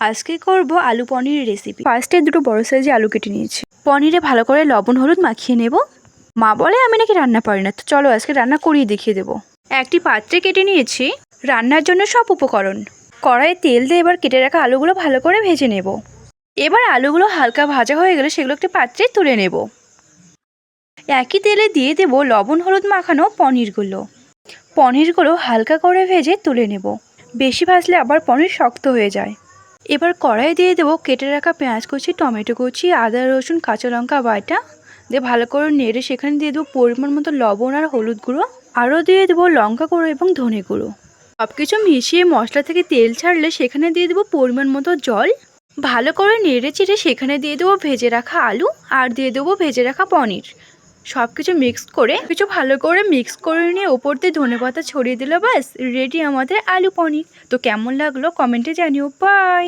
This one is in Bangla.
আজকে করব আলু পনির রেসিপি। ফার্স্টে দুটো বড় সাইজে আলু কেটে নিয়েছি। পনিরে ভালো করে লবণ হলুদ মাখিয়ে নেব। মা বলে আমি নাকি রান্না পারি না, তো চলো আজকে রান্না করিয়ে দেখিয়ে দেবো। একটি পাত্রে কেটে নিয়েছি রান্নার জন্য সব উপকরণ। কড়াইয়ে তেল দিয়ে এবার কেটে রাখা আলুগুলো ভালো করে ভেজে নেব। এবার আলুগুলো হালকা ভাজা হয়ে গেলে সেগুলো একটি পাত্রে তুলে নেব। একই তেলে দিয়ে দেব লবণ হলুদ মাখানো পনিরগুলো হালকা করে ভেজে তুলে নেব। বেশি ভাজলে আবার পনির শক্ত হয়ে যায়। এবার কড়াই দিয়ে দেবো কেটে রাখা পেঁয়াজ কুচি, টমেটো কুচি, আদা রসুন কাঁচা লঙ্কা বাটা দিয়ে ভালো করে নেড়ে সেখানে দিয়ে দেবো পরিমাণ মতো লবণ আর হলুদ গুঁড়ো। আরও দিয়ে দেবো লঙ্কা গুঁড়ো এবং ধনে গুঁড়ো। সব কিছু মিশিয়ে মশলা থেকে তেল ছাড়লে সেখানে দিয়ে দেবো পরিমাণ মতো জল। ভালো করে নেড়ে চেড়ে সেখানে দিয়ে দেবো ভেজে রাখা আলু আর দিয়ে দেবো ভেজে রাখা পনির। সব কিছু ভালো করে মিক্স করে নিয়ে ওপর দিয়ে ধনেপাতা ছড়িয়ে দিলে ব্যাস রেডি আমাদের আলু পনির। তো কেমন লাগলো কমেন্টে জানিও। বাই।